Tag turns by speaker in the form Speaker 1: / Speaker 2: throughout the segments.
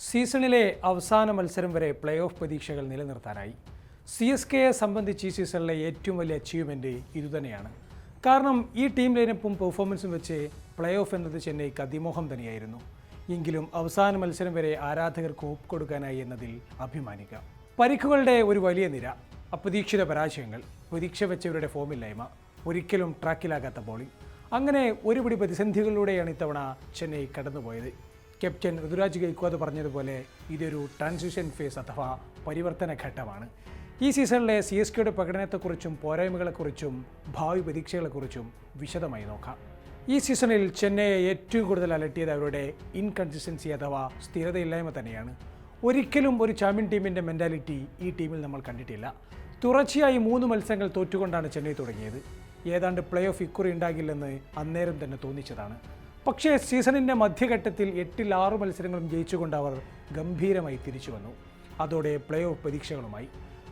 Speaker 1: സീസണിലെ അവസാന മത്സരം വരെ പ്ലേ ഓഫ് പ്രതീക്ഷകൾ നിലനിർത്താനായി. CSKയെ സംബന്ധിച്ച് ഈ സീസണിലെ ഏറ്റവും വലിയ അച്ചീവ്മെൻറ്റ് ഇതുതന്നെയാണ്. കാരണം ഈ ടീം ലൈനപ്പും പെർഫോമൻസും വെച്ച് പ്ലേ ഓഫ് എന്നത് ചെന്നൈക്ക് അതിമോഹം തന്നെയായിരുന്നു. എങ്കിലും അവസാന മത്സരം വരെ ആരാധകർക്ക് ഒപ്പിക്കൊടുക്കാനായി എന്നതിൽ അഭിമാനിക്കാം. പരിക്കുകളുടെ ഒരു വലിയ നിര, അപ്രതീക്ഷിത പരാജയങ്ങൾ, പ്രതീക്ഷ വെച്ചവരുടെ ഫോമില്ലായ്മ, ഒരിക്കലും ട്രാക്കിലാകാത്ത ബോളിംഗ്, അങ്ങനെ ഒരുപിടി പ്രതിസന്ധികളിലൂടെയാണ് ഇത്തവണ ചെന്നൈ കടന്നുപോയത്. ക്യാപ്റ്റൻ ഋതുരാജ് ഗെയ്ക്വാദ് പറഞ്ഞതുപോലെ ഇതൊരു ട്രാൻസിഷൻ ഫേസ് അഥവാ പരിവർത്തന ഘട്ടമാണ്. ഈ സീസണിലെ CSKയുടെ പ്രകടനത്തെക്കുറിച്ചും പോരായ്മകളെക്കുറിച്ചും ഭാവി പ്രതീക്ഷകളെക്കുറിച്ചും വിശദമായി നോക്കാം. ഈ സീസണിൽ ചെന്നൈയെ ഏറ്റവും കൂടുതൽ അലട്ടിയത് അവരുടെ ഇൻകൺസിസ്റ്റൻസി അഥവാ സ്ഥിരതയില്ലായ്മ തന്നെയാണ്. ഒരിക്കലും ഒരു ചാമ്പ്യൻ ടീമിൻ്റെ മെൻറ്റാലിറ്റി ഈ ടീമിൽ നമ്മൾ കണ്ടിട്ടില്ല. തുടർച്ചയായി 3 മത്സരങ്ങൾ തോറ്റുകൊണ്ടാണ് ചെന്നൈ തുടങ്ങിയത്. ഏതാണ്ട് പ്ലേ ഓഫ് ഇക്കുറി ഉണ്ടാകില്ലെന്ന് അന്നേരം തന്നെ തോന്നിച്ചതാണ്. പക്ഷേ സീസണിൻ്റെ മധ്യഘട്ടത്തിൽ 8ൽ 6 മത്സരങ്ങളും ജയിച്ചുകൊണ്ട് അവർ ഗംഭീരമായി തിരിച്ചു വന്നു. അതോടെ പ്ലേ ഓഫ് പ്രതീക്ഷകളുമായി.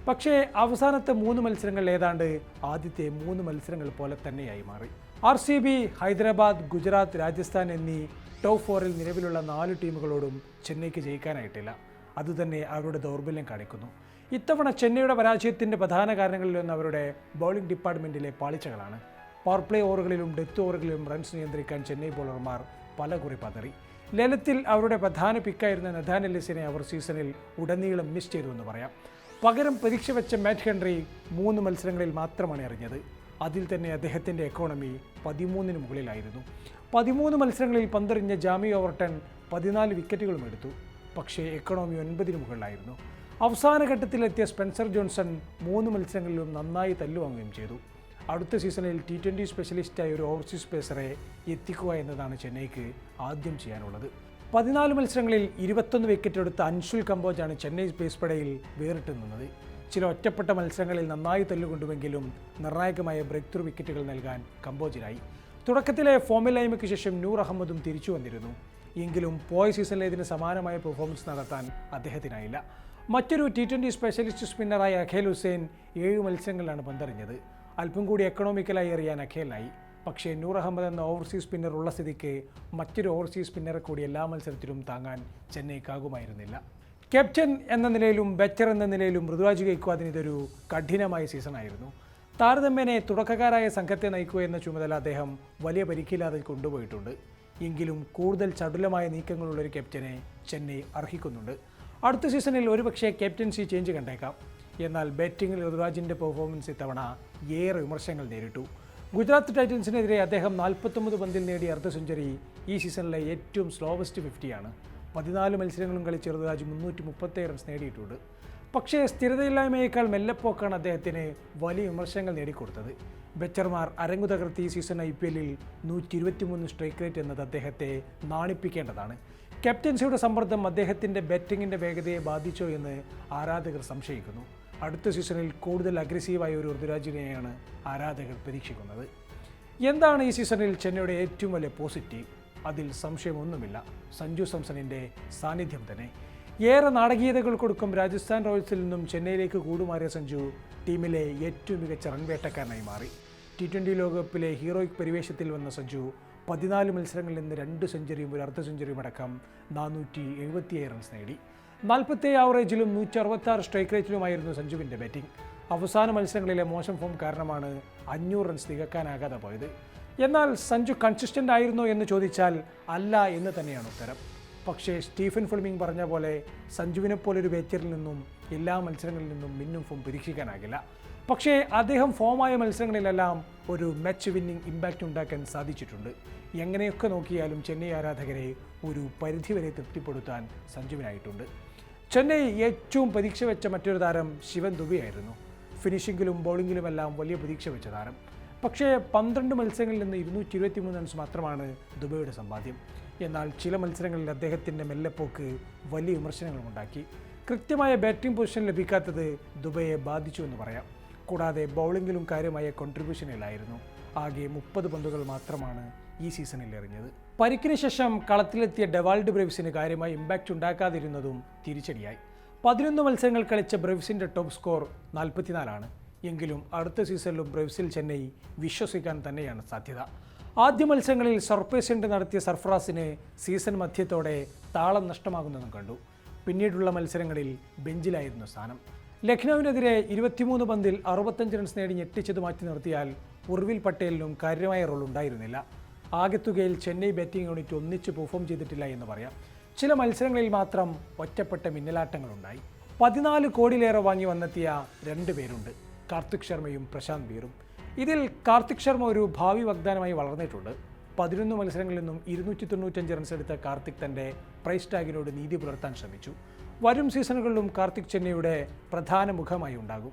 Speaker 1: പക്ഷേ അവസാനത്തെ 3 മത്സരങ്ങൾ ഏതാണ്ട് ആദ്യത്തെ 3 മത്സരങ്ങൾ പോലെ തന്നെയായി മാറി. RCB, ഹൈദരാബാദ്, ഗുജറാത്ത്, രാജസ്ഥാൻ എന്നീ ടോപ്പ് 4ൽ നിലവിലുള്ള 4 ടീമുകളോടും ചെന്നൈക്ക് ജയിക്കാനായിട്ടില്ല. അതുതന്നെ അവരുടെ ദൗർബല്യം കാണിക്കുന്നു. ഇത്തവണ ചെന്നൈയുടെ പരാജയത്തിൻ്റെ പ്രധാന കാരണങ്ങളിലൊന്ന് അവരുടെ ബൗളിംഗ് ഡിപ്പാർട്ട്മെൻറ്റിലെ പാളിച്ചകളാണ്. പവർ പ്ലേ ഓവറുകളിലും ഡെത്ത് ഓവറുകളിലും റൺസ് നിയന്ത്രിക്കാൻ ചെന്നൈ ബോളർമാർ പലകുറി പതറി. ലേലത്തിൽ അവരുടെ പ്രധാന പിക്കായിരുന്ന നഥാൻ എല്ലിസിനെ അവർ സീസണിൽ ഉടനീളം മിസ് ചെയ്തുവെന്ന് പറയാം. പകരം പ്രതീക്ഷ വെച്ച മാറ്റ് ഹെൻറി 3 മത്സരങ്ങളിൽ മാത്രമാണ് എറിഞ്ഞത്. അതിൽ തന്നെ അദ്ദേഹത്തിൻ്റെ എക്കോണമി 13-ന് മുകളിലായിരുന്നു. 13 മത്സരങ്ങളിൽ പന്തെറിഞ്ഞ ജാമി ഓവർട്ടൺ 14 വിക്കറ്റുകളും എടുത്തു. പക്ഷേ എക്കോണമി 9-ന് മുകളിലായിരുന്നു. അവസാന ഘട്ടത്തിലെത്തിയ സ്പെൻസർ ജോൺസൺ 3 മത്സരങ്ങളിലും നന്നായി തല്ലുവാങ്ങുകയും ചെയ്തു. അടുത്ത സീസണിൽ T20 സ്പെഷ്യലിസ്റ്റായ ഒരു ഓവർസീസ് പേസറെ എത്തിക്കുക എന്നതാണ് ചെന്നൈക്ക് ആദ്യം ചെയ്യാനുള്ളത്. 14 മത്സരങ്ങളിൽ 21 വിക്കറ്റ് എടുത്ത അൻഷുൽ കമ്പോജാണ് ചെന്നൈ പേസ് പടയിൽ വേറിട്ട് നിന്നത്. ചില ഒറ്റപ്പെട്ട മത്സരങ്ങളിൽ നന്നായി തല്ലുകൊണ്ടുവെങ്കിലും നിർണായകമായ ബ്രേക്ക് ത്രൂ വിക്കറ്റുകൾ നൽകാൻ കമ്പോജിനായി. തുടക്കത്തിലെ ഫോമില്ലായ്മയ്ക്ക് ശേഷം നൂർ അഹമ്മദും തിരിച്ചു വന്നിരുന്നു. എങ്കിലും പോയ സീസണിലേതിന് സമാനമായ പെർഫോമൻസ് നടത്താൻ അദ്ദേഹത്തിനായില്ല. മറ്റൊരു T20 സ്പെഷ്യലിസ്റ്റ് സ്പിന്നറായ അഖേൽ ഹുസൈൻ 7 മത്സരങ്ങളിലാണ് പന്തെറിഞ്ഞത്. അല്പം കൂടി എക്കണോമിക്കലായി എറിയാൻ അഖേലിനായി. പക്ഷേ നൂർ അഹമ്മദ് എന്ന ഓവർസീസ് സ്പിന്നർ ഉള്ള സ്ഥിതിക്ക് മറ്റൊരു ഓവർസീസ് സ്പിന്നറെ കൂടി എല്ലാ മത്സരത്തിലും താങ്ങാൻ ചെന്നൈക്കാകുമായിരുന്നില്ല. ക്യാപ്റ്റൻ എന്ന നിലയിലും ബാറ്റർ എന്ന നിലയിലും ഋതുരാജ് ഗെയ്ക്വാദിന് ഇതൊരു കഠിനമായ സീസണായിരുന്നു. താരതമ്യേന തുടക്കക്കാരായ സംഘത്തെ നയിക്കുക എന്ന ചുമതല അദ്ദേഹം വലിയ പരിക്കില്ലാതെ കൊണ്ടുപോയിട്ടുണ്ട്. എങ്കിലും കൂടുതൽ ചടുലമായ നീക്കങ്ങളുള്ളൊരു ക്യാപ്റ്റനെ ചെന്നൈ അർഹിക്കുന്നുണ്ട്. അടുത്ത സീസണിൽ ഒരുപക്ഷേ ക്യാപ്റ്റൻസി ചേഞ്ച് കണ്ടേക്കാം. എന്നാൽ ബാറ്റിംഗിൽ ഋതുരാജിൻ്റെ പെർഫോമൻസ് ഇത്തവണ ഏറെ വിമർശനങ്ങൾ നേരിട്ടു. ഗുജറാത്ത് ടൈറ്റൻസിനെതിരെ അദ്ദേഹം 49 പന്തിൽ നേടിയ അർദ്ധ സെഞ്ചുറി ഈ സീസണിലെ ഏറ്റവും സ്ലോവസ്റ്റ് 50ആണ്. 14 മത്സരങ്ങളും കളിച്ച് ഋതുരാജ് 337 റൺസ് നേടിയിട്ടുണ്ട്. പക്ഷേ സ്ഥിരതയില്ലായ്മയേക്കാൾ മെല്ലെപ്പോക്കാണ് അദ്ദേഹത്തിന് വലിയ വിമർശനങ്ങൾ നേടിക്കൊടുത്തത്. ബച്ചർമാർ അരങ്ങു തകർത്ത് ഈ സീസൺ IPLൽ 123 സ്ട്രൈക്ക് റേറ്റ് എന്നത് അദ്ദേഹത്തെ നാണിപ്പിക്കേണ്ടതാണ്. ക്യാപ്റ്റൻസിയുടെ സമ്മർദ്ദം അദ്ദേഹത്തിൻ്റെ ബാറ്റിങ്ങിൻ്റെ വേഗതയെ ബാധിച്ചോ എന്ന് ആരാധകർ സംശയിക്കുന്നു. അടുത്ത സീസണിൽ കൂടുതൽ അഗ്രസീവായ ഒരു ഋതുരാജിനെയാണ് ആരാധകർ പ്രതീക്ഷിക്കുന്നത്. എന്താണ് ഈ സീസണിൽ ചെന്നൈയുടെ ഏറ്റവും വലിയ പോസിറ്റീവ്? അതിൽ സംശയമൊന്നുമില്ല, സഞ്ജു സാംസണിൻ്റെ സാന്നിധ്യം തന്നെ. ഏറെ നാടകീയതകൾ കൊടുക്കും രാജസ്ഥാൻ റോയൽസിൽ നിന്നും ചെന്നൈയിലേക്ക് കൂടുമാറിയ സഞ്ജു ടീമിലെ ഏറ്റവും മികച്ച റൺ വേട്ടക്കാരനായി മാറി. T20 ലോകകപ്പിലെ ഹീറോയിക് പരിവേഷത്തിൽ വന്ന സഞ്ജു 14 മത്സരങ്ങളിൽ നിന്ന് 2 സെഞ്ചുറിയും ഒരു അർദ്ധ സെഞ്ചുറിയും അടക്കം 477 റൺസ് നേടി. 47 ആവറേജിലും 166 സ്ട്രൈക്ക് റേറ്റിലുമായിരുന്നു സഞ്ജുവിൻ്റെ ബാറ്റിംഗ്. അവസാന മത്സരങ്ങളിലെ മോശം ഫോം കാരണമാണ് 500 റൺസ് തികക്കാനാകാതെ പോയത്. എന്നാൽ സഞ്ജു കൺസിസ്റ്റൻ്റ് ആയിരുന്നോ എന്ന് ചോദിച്ചാൽ അല്ല എന്ന് തന്നെയാണ് ഉത്തരം. പക്ഷേ സ്റ്റീഫൻ ഫിൽമിംഗ് പറഞ്ഞ പോലെ സഞ്ജുവിനെപ്പോലൊരു ബാറ്ററിൽ നിന്നും എല്ലാ മത്സരങ്ങളിൽ നിന്നും മിന്നും ഫോം പ്രതീക്ഷിക്കാനാകില്ല. പക്ഷേ അദ്ദേഹം ഫോമായ മത്സരങ്ങളിലെല്ലാം ഒരു മാച്ച് വിന്നിംഗ് ഇമ്പാക്റ്റ് ഉണ്ടാക്കാൻ സാധിച്ചിട്ടുണ്ട്. എങ്ങനെയൊക്കെ നോക്കിയാലും ചെന്നൈ ആരാധകരെ ഒരു പരിധിവരെ തൃപ്തിപ്പെടുത്താൻ സഞ്ജുവിനായിട്ടുണ്ട്. ചെന്നൈ ഏറ്റവും പ്രതീക്ഷ വെച്ച മറ്റൊരു താരം ശിവൻ ദുബെയായിരുന്നു. ഫിനിഷിങ്ങിലും ബൗളിങ്ങിലുമെല്ലാം വലിയ പ്രതീക്ഷ വെച്ച താരം. പക്ഷേ 12 മത്സരങ്ങളിൽ നിന്ന് 223 റൺസ് മാത്രമാണ് ദുബെയുടെ സമ്പാദ്യം. എന്നാൽ ചില മത്സരങ്ങളിൽ അദ്ദേഹത്തിൻ്റെ മെല്ലെപ്പോക്ക് വലിയ വിമർശനങ്ങളുണ്ടാക്കി. കൃത്യമായ ബാറ്റിംഗ് പൊസിഷൻ ലഭിക്കാത്തത് ദുബെയെ ബാധിച്ചു എന്ന് പറയാം. കൂടാതെ ബൗളിങ്ങിലും കാര്യമായ കോൺട്രിബ്യൂഷനിലായിരുന്നു. ആകെ 30 പന്തുകൾ മാത്രമാണ് ഈ സീസണിൽ എറിഞ്ഞത്. പരിക്കിന് ശേഷം കളത്തിലെത്തിയ ഡെവാൾഡ് ബ്രേവ്സിന് കാര്യമായി ഇമ്പാക്റ്റ് ഉണ്ടാക്കാതിരുന്നതും തിരിച്ചടിയായി. 11 മത്സരങ്ങൾ കളിച്ച ബ്രേവ്സിൻ്റെ ടോപ്പ് സ്കോർ 44 ആണ്. എങ്കിലും അടുത്ത സീസണിലും ബ്രേവ്സിൽ ചെന്നൈ വിശ്വസിക്കാൻ തന്നെയാണ് സാധ്യത. ആദ്യ മത്സരങ്ങളിൽ സർപ്രൈസ് നടത്തിയ സർഫറാസിന് സീസൺ മധ്യത്തോടെ താളം നഷ്ടമാകുന്നതും കണ്ടു. പിന്നീടുള്ള മത്സരങ്ങളിൽ ബെഞ്ചിലായിരുന്നു സ്ഥാനം. ലക്നൌവിനെതിരെ 23 പന്തിൽ 65 റൺസ് നേടി ഞെട്ടിച്ചത് മാറ്റി നിർത്തിയാൽ ഉർവിൽ പട്ടേലിനും കാര്യമായ റോൾ ഉണ്ടായിരുന്നില്ല. ആകെത്തുകയിൽ ചെന്നൈ ബാറ്റിംഗ് യൂണിറ്റ് ഒന്നിച്ച് പെർഫോം ചെയ്തിട്ടില്ല എന്ന് പറയാം. ചില മത്സരങ്ങളിൽ മാത്രം ഒറ്റപ്പെട്ട മിന്നലാട്ടങ്ങളുണ്ടായി. 14 കോടിയിലേറെ വാങ്ങി വന്നെത്തിയ 2 പേരുണ്ട്, കാർത്തിക് ശർമ്മയും പ്രശാന്ത് ബീറും. ഇതിൽ കാർത്തിക് ശർമ്മ ഒരു ഭാവി വാഗ്ദാനമായി വളർന്നിട്ടുണ്ട്. 11 മത്സരങ്ങളിൽ നിന്നും 295 റൺസ് എടുത്ത കാർത്തിക് തൻ്റെ പ്രൈസ് ടാഗിനോട് നീതി പുലർത്താൻ ശ്രമിച്ചു. വരും സീസണുകളിലും കാർത്തിക് ചെന്നൈയുടെ പ്രധാന മുഖമായി ഉണ്ടാകും.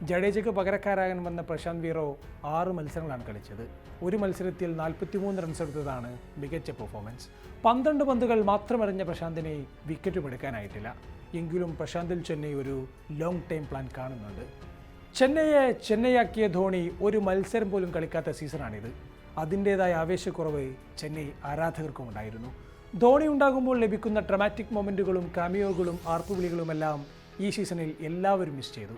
Speaker 1: ജഡേജയ്ക്ക് പകരക്കാരാകാൻ വന്ന പ്രശാന്ത് ബീറോ 6 മത്സരങ്ങളാണ് കളിച്ചത്. ഒരു മത്സരത്തിൽ 43 റൺസ് എടുത്തതാണ് മികച്ച പെർഫോമൻസ്. 12 പന്തുകൾ മാത്രമെറിഞ്ഞ പ്രശാന്തിനെ വിക്കറ്റും എടുക്കാനായിട്ടില്ല. എങ്കിലും പ്രശാന്തിൽ ചെന്നൈ ഒരു ലോങ് ടൈം പ്ലാൻ കാണുന്നുണ്ട്. ചെന്നൈയെ ചെന്നൈയാക്കിയ ധോണി ഒരു മത്സരം പോലും കളിക്കാത്ത സീസണാണിത്. അതിൻ്റേതായ ആവേശക്കുറവ് ചെന്നൈ ആരാധകർക്കും ഉണ്ടായിരുന്നു. ധോണി ഉണ്ടാകുമ്പോൾ ലഭിക്കുന്ന ഡ്രമാറ്റിക് മൊമെൻറ്റുകളും കാമിയോകളും ആർപ്പുവിളികളുമെല്ലാം ഈ സീസണിൽ എല്ലാവരും മിസ് ചെയ്തു.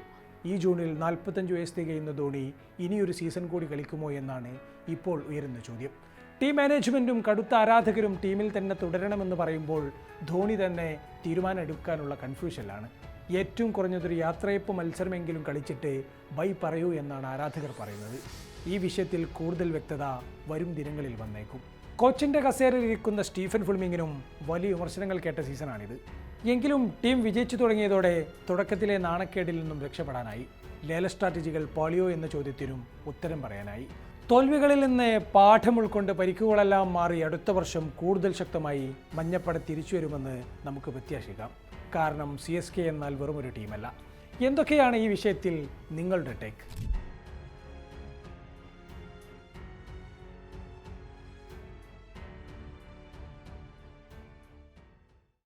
Speaker 1: ഈ ജൂണിൽ 45 വയസ്സ് തികയുന്ന ധോണി ഇനിയൊരു സീസൺ കൂടി കളിക്കുമോ എന്നാണ് ഇപ്പോൾ ഉയരുന്ന ചോദ്യം. ടീം മാനേജ്മെൻറ്റും കടുത്ത ആരാധകരും ടീമിൽ തന്നെ തുടരണമെന്ന് പറയുമ്പോൾ ധോണി തന്നെ തീരുമാനമെടുക്കാനുള്ള കൺഫ്യൂഷനിലാണ്. ഏറ്റവും കുറഞ്ഞതൊരു യാത്രയപ്പ് മത്സരമെങ്കിലും കളിച്ചിട്ട് ബൈ പറയൂ എന്നാണ് ആരാധകർ പറയുന്നത്. ഈ വിഷയത്തിൽ കൂടുതൽ വ്യക്തത വരും ദിനങ്ങളിൽ വന്നേക്കും. കോച്ചിൻ്റെ കസേരയിലിരിക്കുന്ന സ്റ്റീഫൻ ഫുൾമിങ്ങിനും വലിയ വിമർശനങ്ങൾ കേട്ട സീസണാണിത്. എങ്കിലും ടീം വിജയിച്ചു തുടങ്ങിയതോടെ തുടക്കത്തിലെ നാണക്കേടിൽ നിന്നും രക്ഷപ്പെടാനായി. ലേല സ്ട്രാറ്റജികൾ പോളിയോ എന്ന ചോദ്യത്തിനും ഉത്തരം പറയാനായി. തോൽവികളിൽ നിന്ന് പാഠം ഉൾക്കൊണ്ട് പരിക്കുകളെല്ലാം മാറി അടുത്ത വർഷം കൂടുതൽ ശക്തമായി മഞ്ഞപ്പട തിരിച്ചു വരുമെന്ന് നമുക്ക് പ്രത്യാശിക്കാം. കാരണം CSK എന്നാൽ വെറുമൊരു ടീമല്ല. എന്തൊക്കെയാണ് ഈ വിഷയത്തിൽ നിങ്ങളുടെ ടേക്ക്?